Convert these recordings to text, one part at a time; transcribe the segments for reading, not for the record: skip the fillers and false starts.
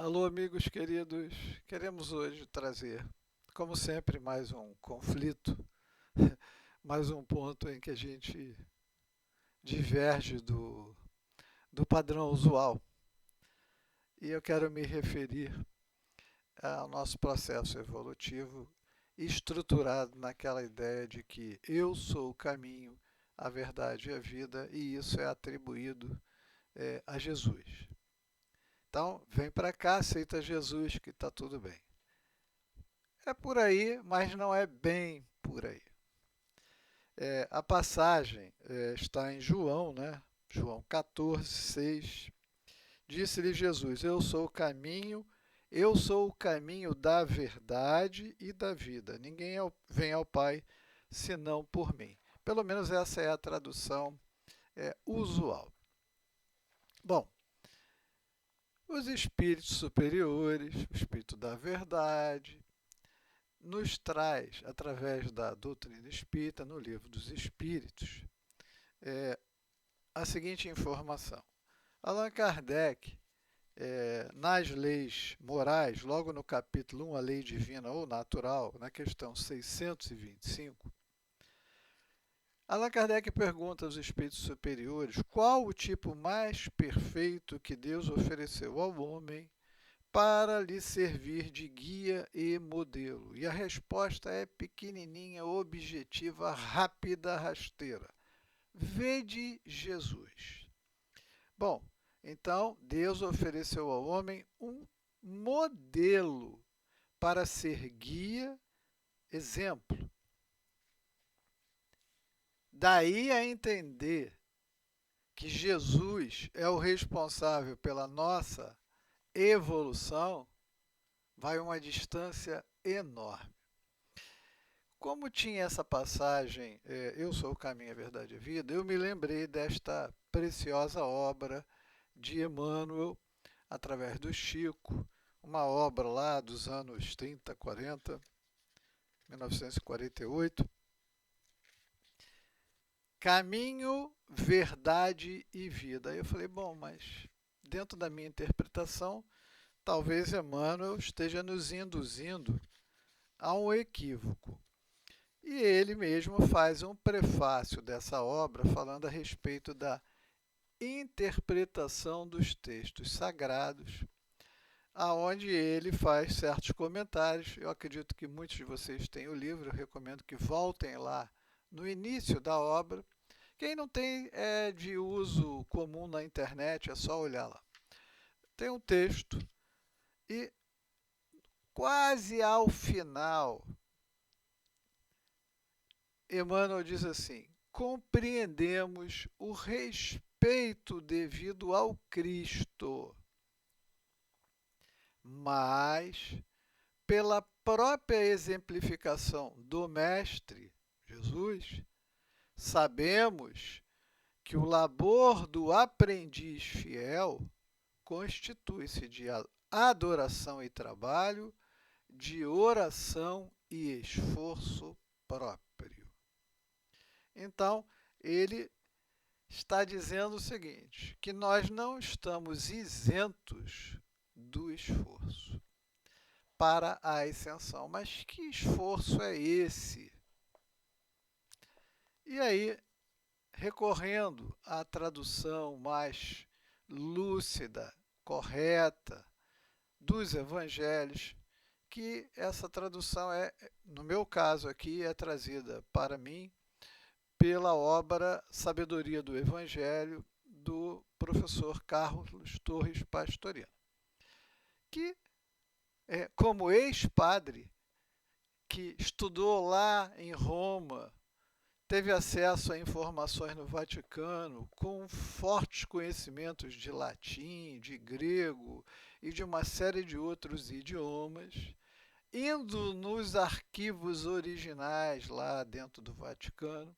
Alô, amigos queridos. Queremos hoje trazer, como sempre, mais um conflito, mais um ponto em que a gente diverge do padrão usual. E eu quero me referir ao nosso processo evolutivo estruturado naquela ideia de que eu sou o caminho, a verdade e a vida, e isso é atribuído a Jesus. Então, vem para cá, aceita Jesus, que está tudo bem. É por aí, mas não é bem por aí. A passagem está em João, né? João 14, 6. Disse-lhe Jesus: eu sou o caminho da verdade e da vida. Ninguém vem ao Pai senão por mim. Pelo menos essa é a tradução usual. Bom, os espíritos superiores, o espírito da verdade, nos traz, através da doutrina espírita, no livro dos Espíritos, é, a seguinte informação. Allan Kardec, nas leis morais, logo no capítulo 1, a lei divina ou natural, na questão 625, Allan Kardec pergunta aos espíritos superiores qual o tipo mais perfeito que Deus ofereceu ao homem para lhe servir de guia e modelo. E a resposta é pequenininha, objetiva, rápida, rasteira. Vede Jesus. Bom, então Deus ofereceu ao homem um modelo para ser guia, exemplo. Daí a entender que Jesus é o responsável pela nossa evolução, vai uma distância enorme. Como tinha essa passagem, Eu sou o caminho, a verdade e a vida, eu me lembrei desta preciosa obra de Emmanuel, através do Chico, uma obra lá dos anos 30, 40, 1948. Caminho, verdade e vida. Aí eu falei, bom, mas dentro da minha interpretação, talvez Emmanuel esteja nos induzindo a um equívoco. E ele mesmo faz um prefácio dessa obra falando a respeito da interpretação dos textos sagrados, aonde ele faz certos comentários. Eu acredito que muitos de vocês têm o livro, eu recomendo que voltem lá no início da obra. Quem não tem é de uso comum na internet, é só olhar lá. Tem um texto e quase ao final, Emmanuel diz assim: compreendemos o respeito devido ao Cristo, mas pela própria exemplificação do Mestre Jesus, sabemos que o labor do aprendiz fiel constitui-se de adoração e trabalho, de oração e esforço próprio. Então, ele está dizendo o seguinte, que nós não estamos isentos do esforço para a ascensão. Mas que esforço é esse? E aí, recorrendo à tradução mais lúcida, correta dos evangelhos, que essa tradução no meu caso aqui, é trazida para mim pela obra Sabedoria do Evangelho, do professor Carlos Torres Pastoriano, que, como ex-padre, que estudou lá em Roma, teve acesso a informações no Vaticano, com fortes conhecimentos de latim, de grego e de uma série de outros idiomas, indo nos arquivos originais lá dentro do Vaticano,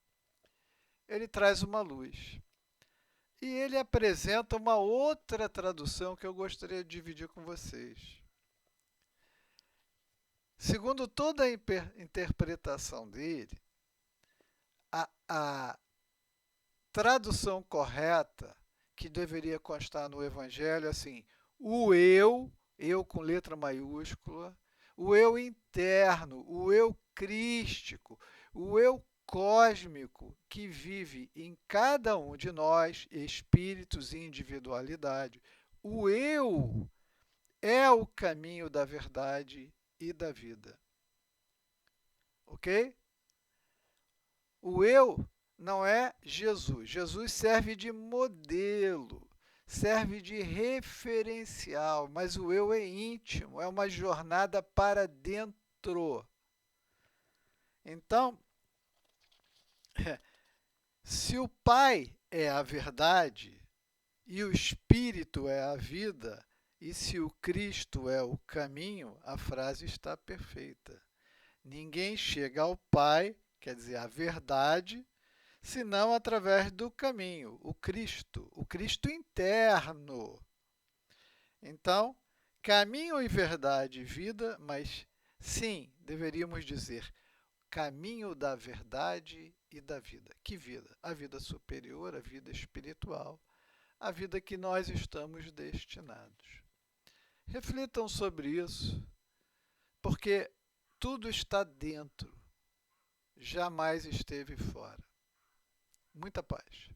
ele traz uma luz. E ele apresenta uma outra tradução que eu gostaria de dividir com vocês. Segundo toda a interpretação dele, a tradução correta que deveria constar no Evangelho é assim: o eu eu com letra maiúscula, o eu interno, o eu crístico, o eu cósmico que vive em cada um de nós, espíritos e individualidade. O eu é o caminho da verdade e da vida. Ok? O eu não é Jesus. Jesus serve de modelo, serve de referencial, mas o eu é íntimo, é uma jornada para dentro. Então, se o Pai é a verdade e o Espírito é a vida, e se o Cristo é o caminho, a frase está perfeita. Ninguém chega ao Pai, quer dizer, à verdade, senão através do caminho, o Cristo interno. Então, caminho e verdade e vida, mas sim, deveríamos dizer, caminho da verdade e da vida. Que vida? A vida superior, a vida espiritual, a vida que nós estamos destinados. Reflitam sobre isso, porque tudo está dentro, jamais esteve fora. Muita paz.